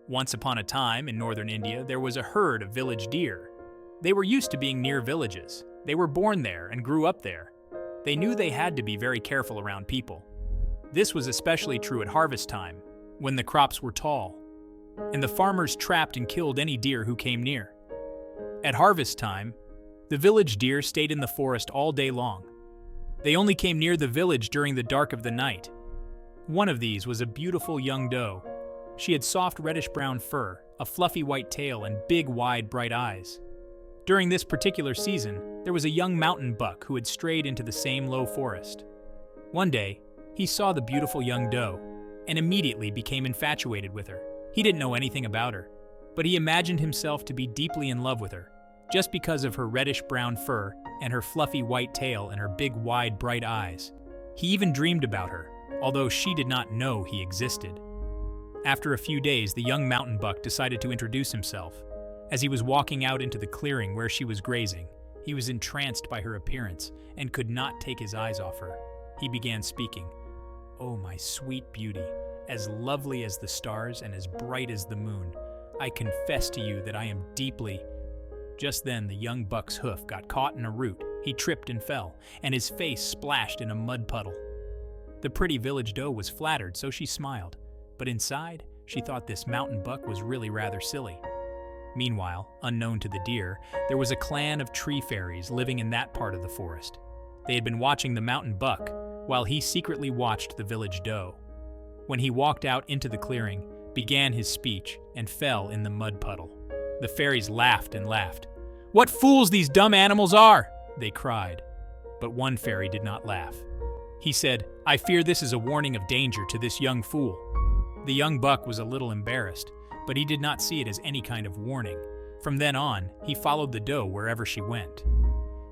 Once upon a time in northern India, there was a herd of village deer. They were used to being near villages. They were born there and grew up there. They knew they had to be very careful around people. This was especially true at harvest time, when the crops were tall, and the farmers trapped and killed any deer who came near. At harvest time, the village deer stayed in the forest all day long. They only came near the village during the dark of the night. One of these was a beautiful young doe. She had soft reddish-brown fur, a fluffy white tail, and big, wide, bright eyes. During this particular season, there was a young mountain buck who had strayed into the same low forest. One day, he saw the beautiful young doe and immediately became infatuated with her. He didn't know anything about her, but he imagined himself to be deeply in love with her, just because of her reddish-brown fur and her fluffy white tail and her big, wide, bright eyes. He even dreamed about her, although she did not know he existed. After a few days, the young mountain buck decided to introduce himself. As he was walking out into the clearing where she was grazing, he was entranced by her appearance and could not take his eyes off her. He began speaking. "Oh, my sweet beauty, as lovely as the stars and as bright as the moon, I confess to you that I am deeply—" Just then, the young buck's hoof got caught in a root. He tripped and fell, and his face splashed in a mud puddle. The pretty village doe was flattered, so she smiled. But inside, she thought this mountain buck was really rather silly. Meanwhile, unknown to the deer, there was a clan of tree fairies living in that part of the forest. They had been watching the mountain buck, while he secretly watched the village doe. When he walked out into the clearing, began his speech, and fell in the mud puddle. The fairies laughed and laughed. "What fools these dumb animals are!" they cried. But one fairy did not laugh. He said, "I fear this is a warning of danger to this young fool." The young buck was a little embarrassed, but he did not see it as any kind of warning. From then on, he followed the doe wherever she went.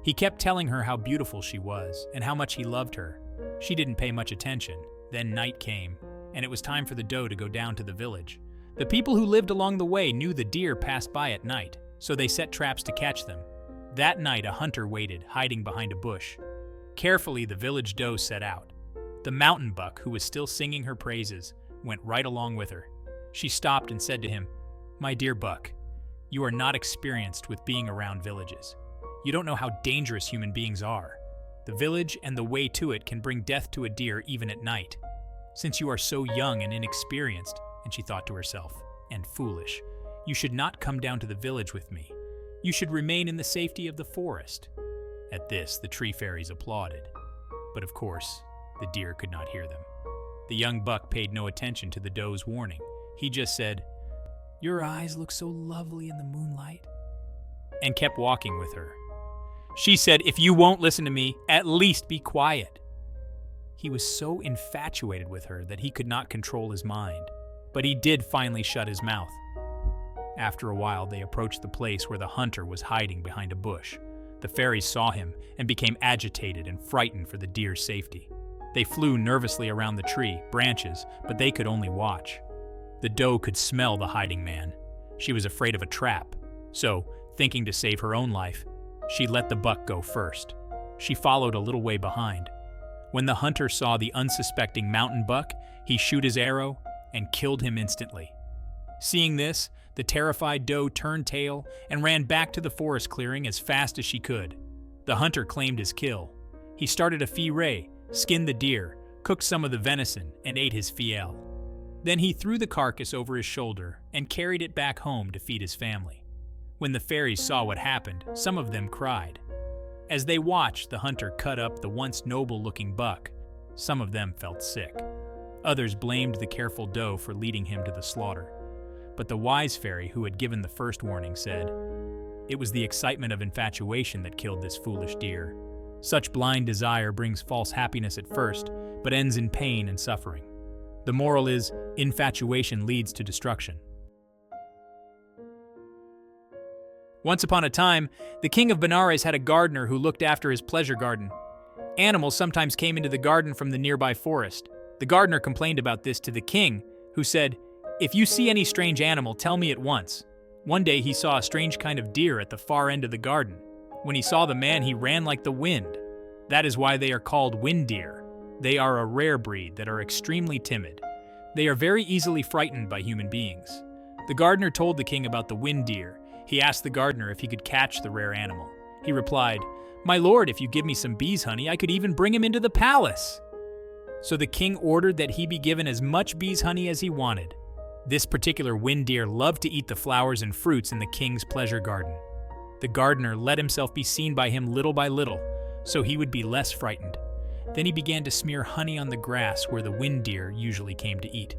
He kept telling her how beautiful she was and how much he loved her. She didn't pay much attention. Then night came, and it was time for the doe to go down to the village. The people who lived along the way knew the deer passed by at night, so they set traps to catch them. That night, a hunter waited, hiding behind a bush. Carefully, the village doe set out. The mountain buck, who was still singing her praises, went right along with her. She stopped and said to him, "My dear buck, you are not experienced with being around villages. You don't know how dangerous human beings are. The village and the way to it can bring death to a deer even at night. Since you are so young and inexperienced," and she thought to herself, "and foolish, you should not come down to the village with me. You should remain in the safety of the forest." At this, the tree fairies applauded. But of course, the deer could not hear them. The young buck paid no attention to the doe's warning. He just said, "Your eyes look so lovely in the moonlight," and kept walking with her. She said, "If you won't listen to me, at least be quiet." He was so infatuated with her that he could not control his mind, but he did finally shut his mouth. After a while, they approached the place where the hunter was hiding behind a bush. The fairies saw him and became agitated and frightened for the deer's safety. They flew nervously around the tree, branches, but they could only watch. The doe could smell the hiding man. She was afraid of a trap, so, thinking to save her own life, she let the buck go first. She followed a little way behind. When the hunter saw the unsuspecting mountain buck, he shot his arrow and killed him instantly. Seeing this, the terrified doe turned tail and ran back to the forest clearing as fast as she could. The hunter claimed his kill. He started a fillet, skinned the deer, cooked some of the venison, and ate his fiel. Then he threw the carcass over his shoulder and carried it back home to feed his family. When the fairies saw what happened, some of them cried. As they watched the hunter cut up the once noble-looking buck, some of them felt sick. Others blamed the careful doe for leading him to the slaughter. But the wise fairy who had given the first warning said, "It was the excitement of infatuation that killed this foolish deer. Such blind desire brings false happiness at first, but ends in pain and suffering. The moral is, infatuation leads to destruction." Once upon a time, the king of Benares had a gardener who looked after his pleasure garden. Animals sometimes came into the garden from the nearby forest. The gardener complained about this to the king, who said, "If you see any strange animal, tell me at once." One day he saw a strange kind of deer at the far end of the garden. When he saw the man, he ran like the wind. That is why they are called wind deer. They are a rare breed that are extremely timid. They are very easily frightened by human beings. The gardener told the king about the wind deer. He asked the gardener if he could catch the rare animal. He replied, "My lord, if you give me some bees' honey, I could even bring him into the palace." So the king ordered that he be given as much bees' honey as he wanted. This particular wind deer loved to eat the flowers and fruits in the king's pleasure garden. The gardener let himself be seen by him little by little, so he would be less frightened. Then he began to smear honey on the grass where the wind deer usually came to eat.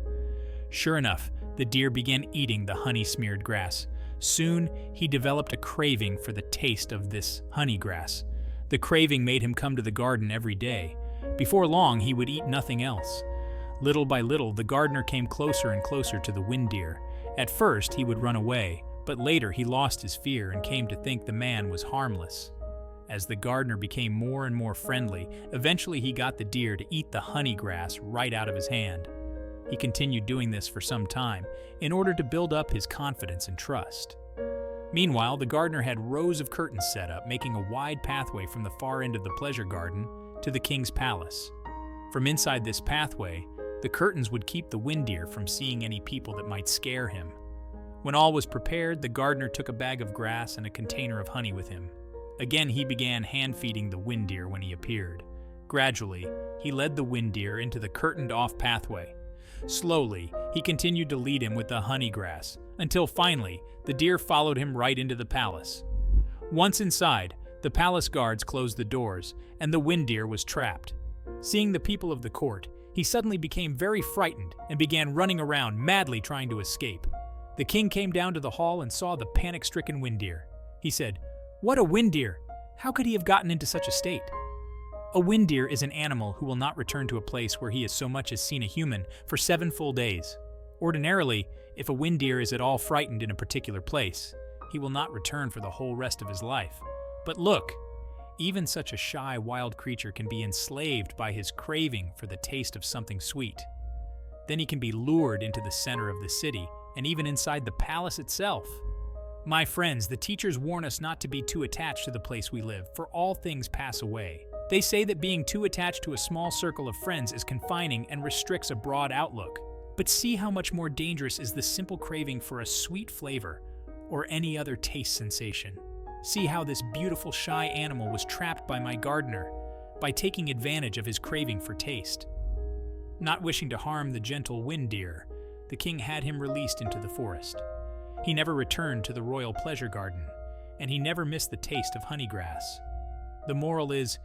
Sure enough, the deer began eating the honey-smeared grass. Soon, he developed a craving for the taste of this honey grass. The craving made him come to the garden every day. Before long, he would eat nothing else. Little by little, the gardener came closer and closer to the wind deer. At first, he would run away, but later he lost his fear and came to think the man was harmless. As the gardener became more and more friendly, eventually he got the deer to eat the honey grass right out of his hand. He continued doing this for some time in order to build up his confidence and trust. Meanwhile, the gardener had rows of curtains set up, making a wide pathway from the far end of the pleasure garden to the king's palace. From inside this pathway, the curtains would keep the wind deer from seeing any people that might scare him. When all was prepared, the gardener took a bag of grass and a container of honey with him. Again, he began hand-feeding the wind deer when he appeared. Gradually, he led the wind deer into the curtained-off pathway. Slowly, he continued to lead him with the honey grass, until finally, the deer followed him right into the palace. Once inside, the palace guards closed the doors, and the wind deer was trapped. Seeing the people of the court, he suddenly became very frightened and began running around, madly trying to escape. The king came down to the hall and saw the panic-stricken wind deer. He said, "What a wind deer! How could he have gotten into such a state?" A wind deer is an animal who will not return to a place where he has so much as seen a human for 7 full days. Ordinarily, if a wind deer is at all frightened in a particular place, he will not return for the whole rest of his life. But look, even such a shy, wild creature can be enslaved by his craving for the taste of something sweet. Then he can be lured into the center of the city and even inside the palace itself. My friends, the teachers warn us not to be too attached to the place we live, for all things pass away. They say that being too attached to a small circle of friends is confining and restricts a broad outlook. But see how much more dangerous is the simple craving for a sweet flavor or any other taste sensation. See how this beautiful shy animal was trapped by my gardener by taking advantage of his craving for taste. Not wishing to harm the gentle wind deer, the king had him released into the forest. He never returned to the royal pleasure garden, and he never missed the taste of honey grass. The moral is,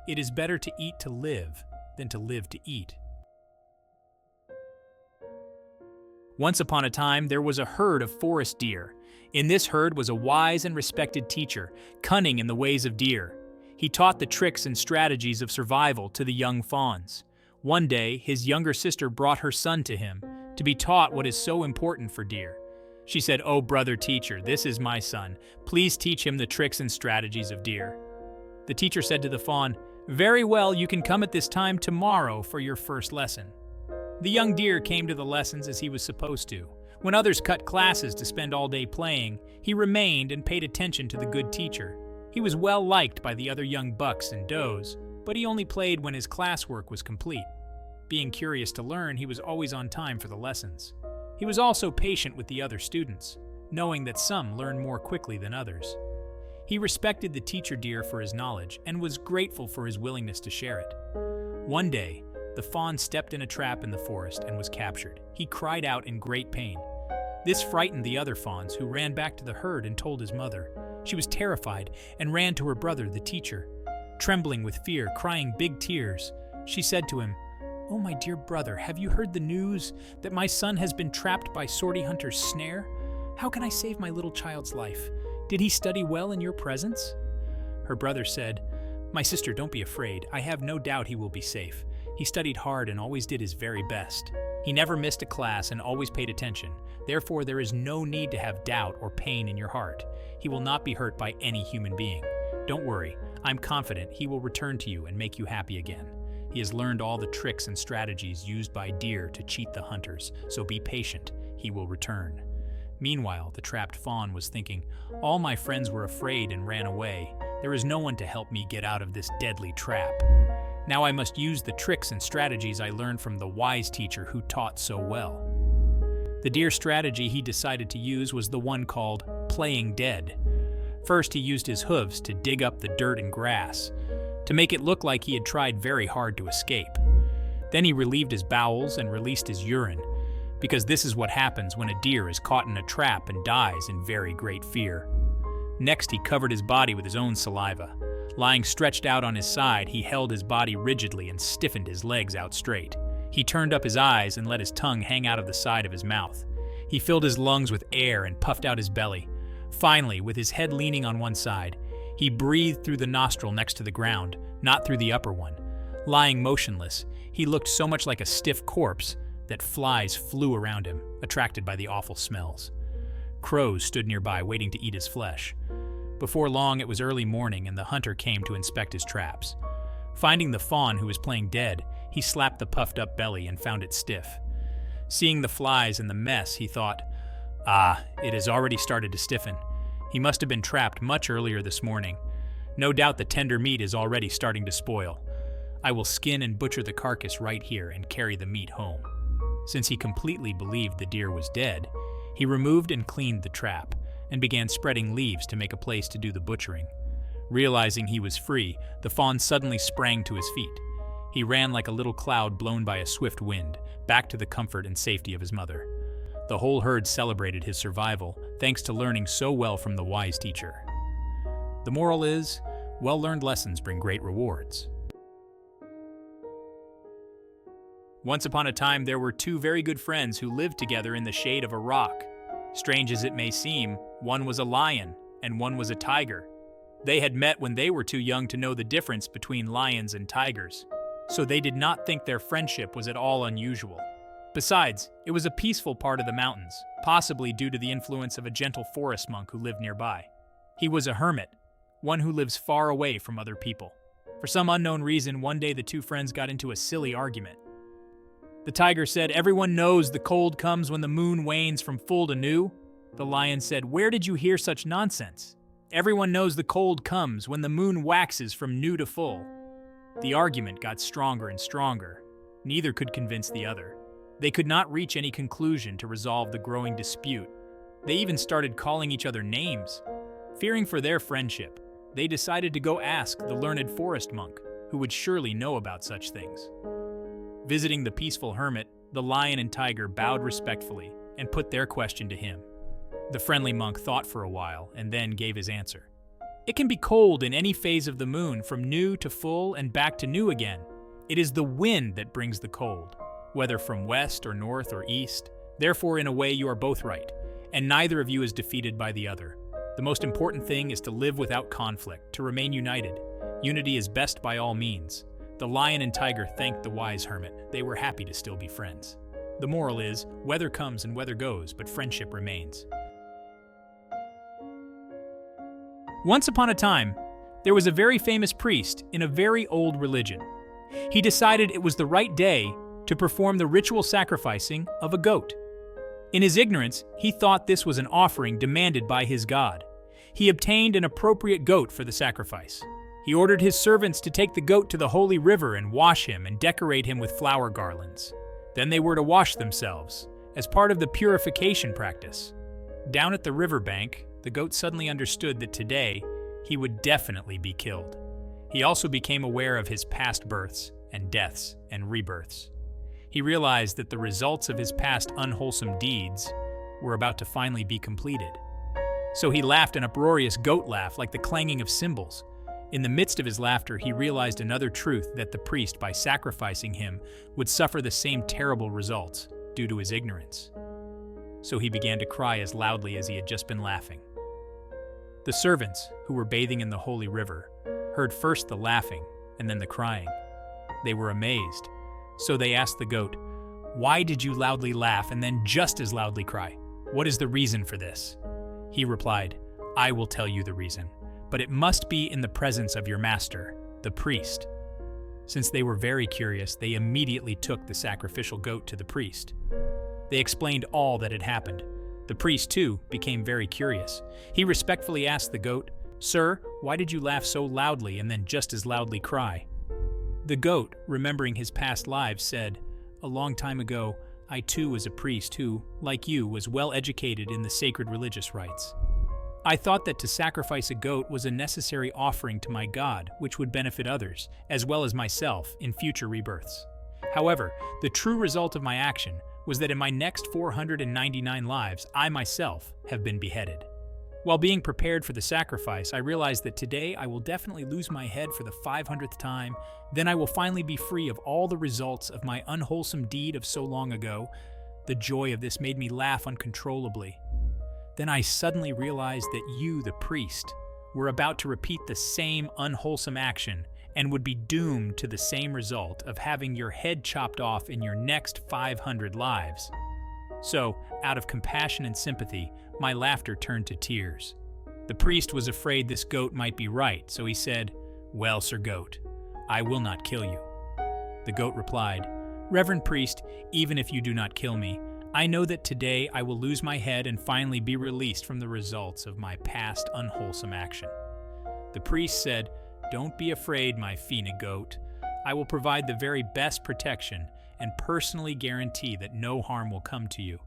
it is better to eat to live than to live to eat. Once upon a time, there was a herd of forest deer. In this herd was a wise and respected teacher, cunning in the ways of deer. He taught the tricks and strategies of survival to the young fawns. One day, his younger sister brought her son to him to be taught what is so important for deer. She said, "Oh, brother teacher, this is my son. Please teach him the tricks and strategies of deer." The teacher said to the fawn, "Very well, you can come at this time tomorrow for your first lesson." The young deer came to the lessons as he was supposed to. When others cut classes to spend all day playing, he remained and paid attention to the good teacher. He was well liked by the other young bucks and does, but he only played when his classwork was complete. Being curious to learn, he was always on time for the lessons. He was also patient with the other students, knowing that some learn more quickly than others. He respected the teacher deer for his knowledge and was grateful for his willingness to share it. One day, the fawn stepped in a trap in the forest and was captured. He cried out in great pain. This frightened the other fawns, who ran back to the herd and told his mother. She was terrified and ran to her brother, the teacher. Trembling with fear, crying big tears, she said to him, "Oh, my dear brother, have you heard the news that my son has been trapped by Sortie Hunter's snare? How can I save my little child's life? Did he study well in your presence?" Her brother said, "My sister, don't be afraid. I have no doubt he will be safe. He studied hard and always did his very best. He never missed a class and always paid attention. Therefore, there is no need to have doubt or pain in your heart. He will not be hurt by any human being. Don't worry. I'm confident he will return to you and make you happy again. He has learned all the tricks and strategies used by deer to cheat the hunters, so be patient. He will return." Meanwhile, the trapped fawn was thinking, "All my friends were afraid and ran away. There is no one to help me get out of this deadly trap. Now I must use the tricks and strategies I learned from the wise teacher who taught so well." The deer strategy he decided to use was the one called playing dead. First, he used his hooves to dig up the dirt and grass, to make it look like he had tried very hard to escape. Then he relieved his bowels and released his urine, because this is what happens when a deer is caught in a trap and dies in very great fear. Next, he covered his body with his own saliva. Lying stretched out on his side, he held his body rigidly and stiffened his legs out straight. He turned up his eyes and let his tongue hang out of the side of his mouth. He filled his lungs with air and puffed out his belly. Finally, with his head leaning on one side, he breathed through the nostril next to the ground, not through the upper one. Lying motionless, he looked so much like a stiff corpse that flies flew around him, attracted by the awful smells. Crows stood nearby, waiting to eat his flesh. Before long, it was early morning, and the hunter came to inspect his traps. Finding the fawn who was playing dead, he slapped the puffed-up belly and found it stiff. Seeing the flies and the mess, he thought, it has already started to stiffen. He must have been trapped much earlier this morning. No doubt the tender meat is already starting to spoil. I will skin and butcher the carcass right here and carry the meat home. Since he completely believed the deer was dead, he removed and cleaned the trap and began spreading leaves to make a place to do the butchering. Realizing he was free, the fawn suddenly sprang to his feet. He ran like a little cloud blown by a swift wind, back to the comfort and safety of his mother. The whole herd celebrated his survival, thanks to learning so well from the wise teacher. The moral is, well-learned lessons bring great rewards. Once upon a time, there were two very good friends who lived together in the shade of a rock. Strange as it may seem, one was a lion and one was a tiger. They had met when they were too young to know the difference between lions and tigers, so they did not think their friendship was at all unusual. Besides, it was a peaceful part of the mountains, possibly due to the influence of a gentle forest monk who lived nearby. He was a hermit, one who lives far away from other people. For some unknown reason, one day the two friends got into a silly argument. The tiger said, "Everyone knows the cold comes when the moon wanes from full to new." The lion said, "Where did you hear such nonsense? Everyone knows the cold comes when the moon waxes from new to full." The argument got stronger and stronger. Neither could convince the other. They could not reach any conclusion to resolve the growing dispute. They even started calling each other names. Fearing for their friendship, they decided to go ask the learned forest monk, who would surely know about such things. Visiting the peaceful hermit, the lion and tiger bowed respectfully and put their question to him. The friendly monk thought for a while and then gave his answer. "It can be cold in any phase of the moon, from new to full and back to new again. It is the wind that brings the cold, whether from west or north or east. Therefore, in a way, you are both right, and neither of you is defeated by the other. The most important thing is to live without conflict, to remain united. Unity is best by all means." The lion and tiger thanked the wise hermit. They were happy to still be friends. The moral is, weather comes and weather goes, but friendship remains. Once upon a time, there was a very famous priest in a very old religion. He decided it was the right day to perform the ritual sacrificing of a goat. In his ignorance, he thought this was an offering demanded by his god. He obtained an appropriate goat for the sacrifice. He ordered his servants to take the goat to the holy river and wash him and decorate him with flower garlands. Then they were to wash themselves, as part of the purification practice. Down at the riverbank, the goat suddenly understood that today he would definitely be killed. He also became aware of his past births and deaths and rebirths. He realized that the results of his past unwholesome deeds were about to finally be completed. So he laughed an uproarious goat laugh like the clanging of cymbals. In the midst of his laughter, he realized another truth, that the priest, by sacrificing him, would suffer the same terrible results due to his ignorance. So he began to cry as loudly as he had just been laughing. The servants, who were bathing in the holy river, heard first the laughing and then the crying. They were amazed, so they asked the goat, "Why did you loudly laugh and then just as loudly cry? What is the reason for this?" He replied, "I will tell you the reason, but it must be in the presence of your master, the priest." Since they were very curious, they immediately took the sacrificial goat to the priest. They explained all that had happened. The priest, too, became very curious. He respectfully asked the goat, "Sir, why did you laugh so loudly and then just as loudly cry?" The goat, remembering his past lives, said, "A long time ago, I too was a priest who, like you, was well educated in the sacred religious rites. I thought that to sacrifice a goat was a necessary offering to my God, which would benefit others, as well as myself, in future rebirths. However, the true result of my action was that in my next 499 lives, I myself have been beheaded. While being prepared for the sacrifice, I realized that today I will definitely lose my head for the 500th time, then I will finally be free of all the results of my unwholesome deed of so long ago. The joy of this made me laugh uncontrollably. Then I suddenly realized that you, the priest, were about to repeat the same unwholesome action and would be doomed to the same result of having your head chopped off in your next 500 lives. So, out of compassion and sympathy, my laughter turned to tears. The priest was afraid this goat might be right, so he said, "Well, Sir Goat, I will not kill you." The goat replied, "Reverend priest, even if you do not kill me, I know that today I will lose my head and finally be released from the results of my past unwholesome action." The priest said, "Don't be afraid, my fina goat. I will provide the very best protection and personally guarantee that no harm will come to you."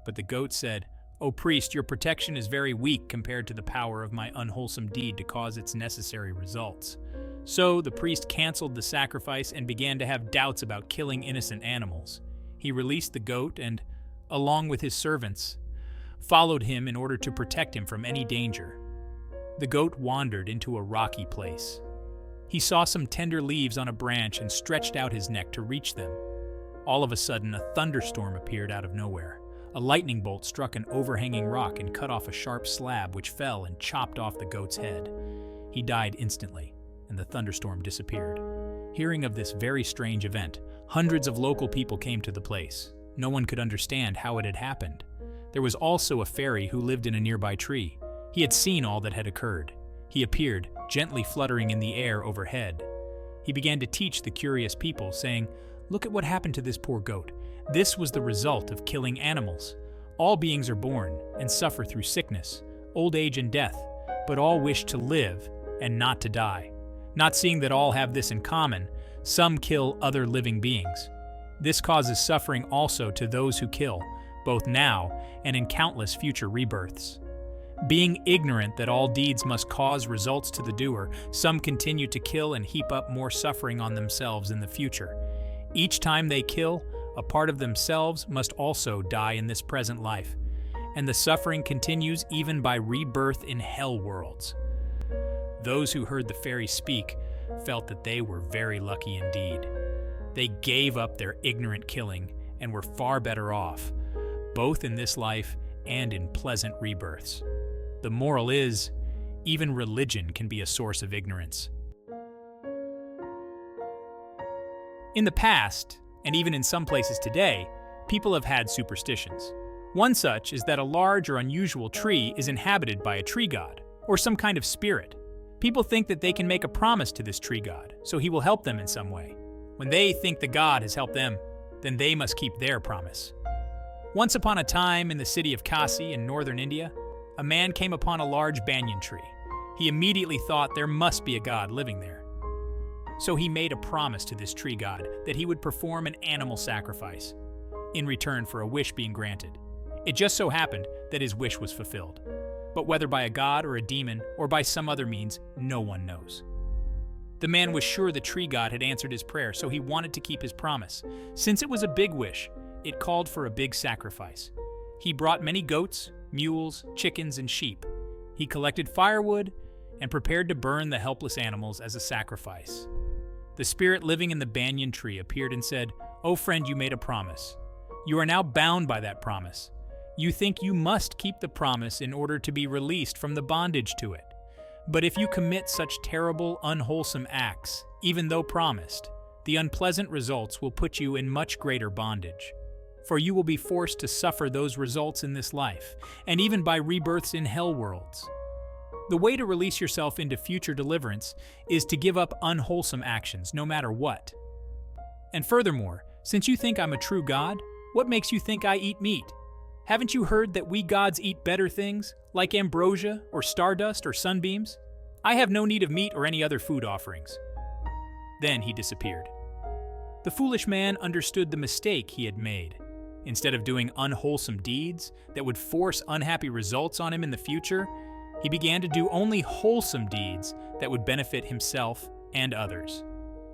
But the goat said, "O priest, your protection is very weak compared to the power of my unwholesome deed to cause its necessary results." So the priest canceled the sacrifice and began to have doubts about killing innocent animals. He released the goat and, along with his servants, followed him in order to protect him from any danger. The goat wandered into a rocky place. He saw some tender leaves on a branch and stretched out his neck to reach them. All of a sudden, a thunderstorm appeared out of nowhere. A lightning bolt struck an overhanging rock and cut off a sharp slab which fell and chopped off the goat's head. He died instantly, and the thunderstorm disappeared. Hearing of this very strange event, hundreds of local people came to the place. No one could understand how it had happened. There was also a fairy who lived in a nearby tree. He had seen all that had occurred. He appeared, gently fluttering in the air overhead. He began to teach the curious people, saying, "Look at what happened to this poor goat. This was the result of killing animals. All beings are born and suffer through sickness, old age, and death, but all wish to live and not to die. Not seeing that all have this in common, some kill other living beings. This causes suffering also to those who kill, both now and in countless future rebirths. Being ignorant that all deeds must cause results to the doer, some continue to kill and heap up more suffering on themselves in the future. Each time they kill, a part of themselves must also die in this present life, and the suffering continues even by rebirth in hell worlds." Those who heard the fairy speak felt that they were very lucky indeed. They gave up their ignorant killing and were far better off, both in this life and in pleasant rebirths. The moral is, even religion can be a source of ignorance. In the past, and even in some places today, people have had superstitions. One such is that a large or unusual tree is inhabited by a tree god, or some kind of spirit. People think that they can make a promise to this tree god, so he will help them in some way. When they think the god has helped them, then they must keep their promise. Once upon a time in the city of Kasi in northern India, a man came upon a large banyan tree. He immediately thought there must be a god living there. So he made a promise to this tree god that he would perform an animal sacrifice in return for a wish being granted. It just so happened that his wish was fulfilled. But whether by a god or a demon or by some other means, no one knows. The man was sure the tree god had answered his prayer, so he wanted to keep his promise. Since it was a big wish, it called for a big sacrifice. He brought many goats, mules, chickens, and sheep. He collected firewood and prepared to burn the helpless animals as a sacrifice. The spirit living in the banyan tree appeared and said, "Oh friend, you made a promise. You are now bound by that promise. You think you must keep the promise in order to be released from the bondage to it. But if you commit such terrible, unwholesome acts, even though promised, the unpleasant results will put you in much greater bondage. For you will be forced to suffer those results in this life, and even by rebirths in hell worlds. The way to release yourself into future deliverance is to give up unwholesome actions, no matter what. And furthermore, since you think I'm a true god, what makes you think I eat meat? Haven't you heard that we gods eat better things, like ambrosia or stardust or sunbeams? I have no need of meat or any other food offerings." Then he disappeared. The foolish man understood the mistake he had made. Instead of doing unwholesome deeds that would force unhappy results on him in the future, he began to do only wholesome deeds that would benefit himself and others.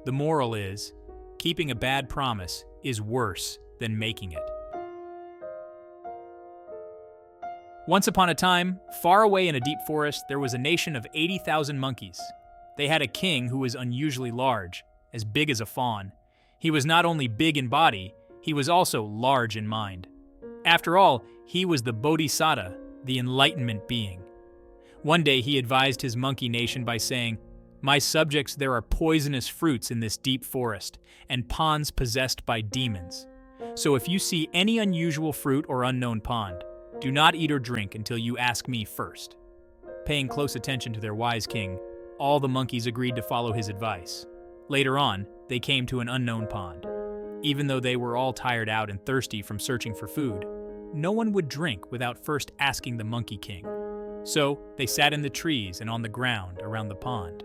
The moral is, keeping a bad promise is worse than making it. Once upon a time, far away in a deep forest, there was a nation of 80,000 monkeys. They had a king who was unusually large, as big as a fawn. He was not only big in body, he was also large in mind. After all, he was the Bodhisattva, the enlightenment being. One day he advised his monkey nation by saying, "My subjects, there are poisonous fruits in this deep forest, and ponds possessed by demons. So if you see any unusual fruit or unknown pond, do not eat or drink until you ask me first." Paying close attention to their wise king, all the monkeys agreed to follow his advice. Later on, they came to an unknown pond. Even though they were all tired out and thirsty from searching for food, no one would drink without first asking the Monkey King. So they sat in the trees and on the ground around the pond.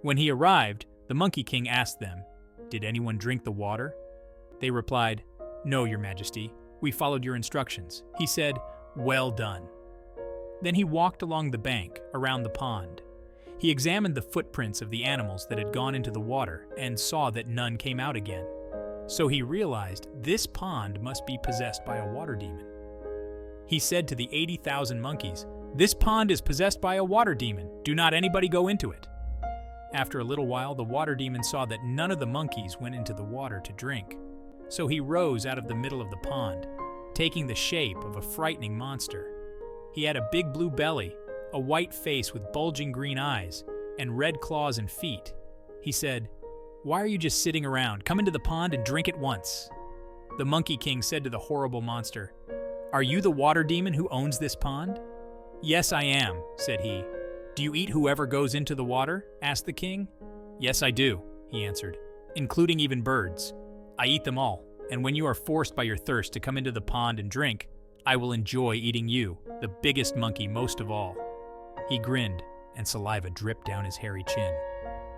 When he arrived, the Monkey King asked them, "Did anyone drink the water?" They replied, "No, Your Majesty. We followed your instructions." He said, "Well done." Then he walked along the bank around the pond. He examined the footprints of the animals that had gone into the water and saw that none came out again. So he realized this pond must be possessed by a water demon. He said to the 80,000 monkeys, "This pond is possessed by a water demon. Do not anybody go into it." After a little while, the water demon saw that none of the monkeys went into the water to drink. So he rose out of the middle of the pond, taking the shape of a frightening monster. He had a big blue belly, a white face with bulging green eyes, and red claws and feet. He said, "Why are you just sitting around? Come into the pond and drink at once." The Monkey King said to the horrible monster, "Are you the water demon who owns this pond?" "Yes, I am," said he. "Do you eat whoever goes into the water?" asked the king. "Yes, I do," he answered, "including even birds. I eat them all, and when you are forced by your thirst to come into the pond and drink, I will enjoy eating you, the biggest monkey most of all." He grinned, and saliva dripped down his hairy chin.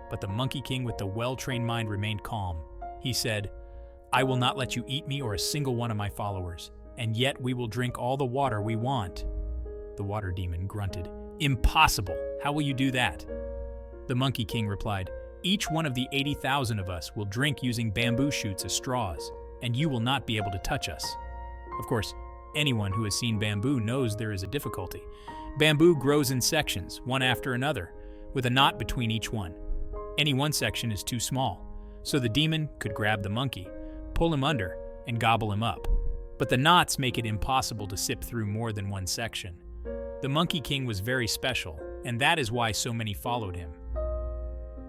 But the Monkey King with the well-trained mind remained calm. He said, "I will not let you eat me or a single one of my followers, and yet we will drink all the water we want." The water demon grunted, "Impossible! How will you do that?" The Monkey King replied, "Each one of the 80,000 of us will drink using bamboo shoots as straws, and you will not be able to touch us." Of course, anyone who has seen bamboo knows there is a difficulty. Bamboo grows in sections, one after another, with a knot between each one. Any one section is too small, so the demon could grab the monkey, pull him under, and gobble him up. But the knots make it impossible to sip through more than one section. The Monkey King was very special, and that is why so many followed him.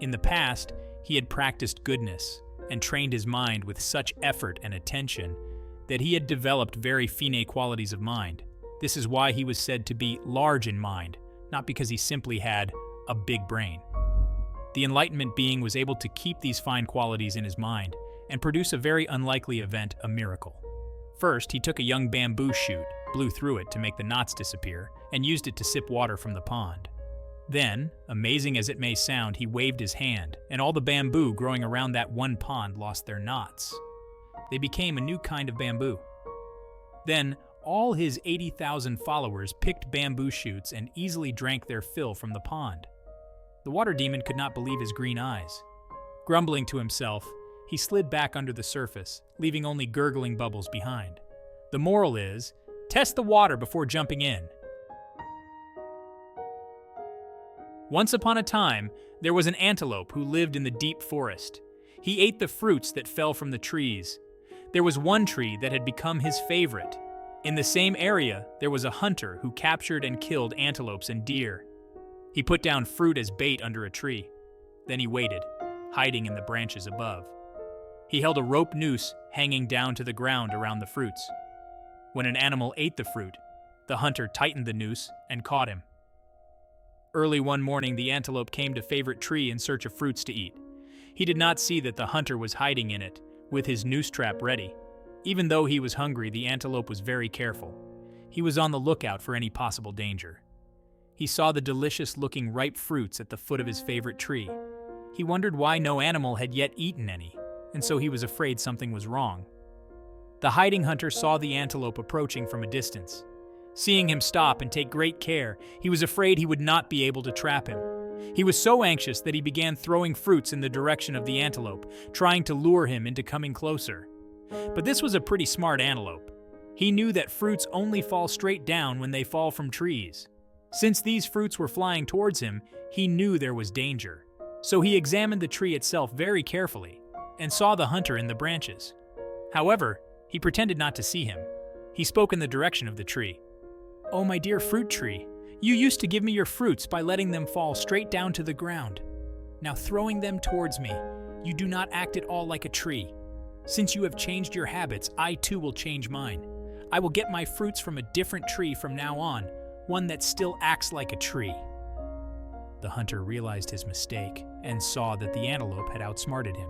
In the past, he had practiced goodness and trained his mind with such effort and attention that he had developed very fine qualities of mind. This is why he was said to be large in mind, not because he simply had a big brain. The Enlightenment being was able to keep these fine qualities in his mind and produce a very unlikely event, a miracle. First, he took a young bamboo shoot, blew through it to make the knots disappear, and used it to sip water from the pond. Then, amazing as it may sound, he waved his hand, and all the bamboo growing around that one pond lost their knots. They became a new kind of bamboo. Then, all his 80,000 followers picked bamboo shoots and easily drank their fill from the pond. The water demon could not believe his green eyes. Grumbling to himself, he slid back under the surface, leaving only gurgling bubbles behind. The moral is, test the water before jumping in. Once upon a time, there was an antelope who lived in the deep forest. He ate the fruits that fell from the trees. There was one tree that had become his favorite. In the same area, there was a hunter who captured and killed antelopes and deer. He put down fruit as bait under a tree. Then he waited, hiding in the branches above. He held a rope noose hanging down to the ground around the fruits. When an animal ate the fruit, the hunter tightened the noose and caught him. Early one morning, the antelope came to favorite tree in search of fruits to eat. He did not see that the hunter was hiding in it, with his noose trap ready. Even though he was hungry, the antelope was very careful. He was on the lookout for any possible danger. He saw the delicious-looking ripe fruits at the foot of his favorite tree. He wondered why no animal had yet eaten any, and so he was afraid something was wrong. The hiding hunter saw the antelope approaching from a distance. Seeing him stop and take great care, he was afraid he would not be able to trap him. He was so anxious that he began throwing fruits in the direction of the antelope, trying to lure him into coming closer. But this was a pretty smart antelope. He knew that fruits only fall straight down when they fall from trees. Since these fruits were flying towards him, he knew there was danger. So he examined the tree itself very carefully and saw the hunter in the branches. However, he pretended not to see him. He spoke in the direction of the tree. "Oh, my dear fruit tree, you used to give me your fruits by letting them fall straight down to the ground. Now throwing them towards me, you do not act at all like a tree. Since you have changed your habits, I too will change mine. I will get my fruits from a different tree from now on, one that still acts like a tree." The hunter realized his mistake and saw that the antelope had outsmarted him.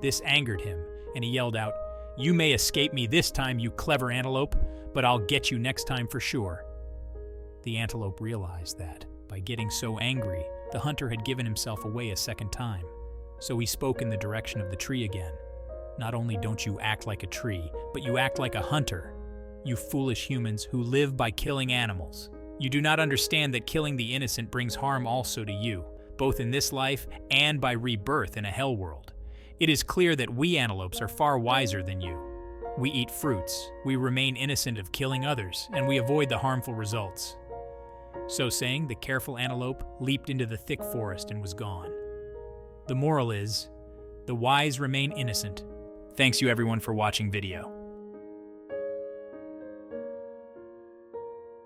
This angered him, and he yelled out, "You may escape me this time, you clever antelope, but I'll get you next time for sure." The antelope realized that, by getting so angry, the hunter had given himself away a second time. So he spoke in the direction of the tree again. "Not only don't you act like a tree, but you act like a hunter. You foolish humans who live by killing animals. You do not understand that killing the innocent brings harm also to you, both in this life and by rebirth in a hell world. It is clear that we antelopes are far wiser than you. We eat fruits, we remain innocent of killing others, and we avoid the harmful results." So saying, the careful antelope leaped into the thick forest and was gone. The moral is, the wise remain innocent. Thanks you everyone for watching video.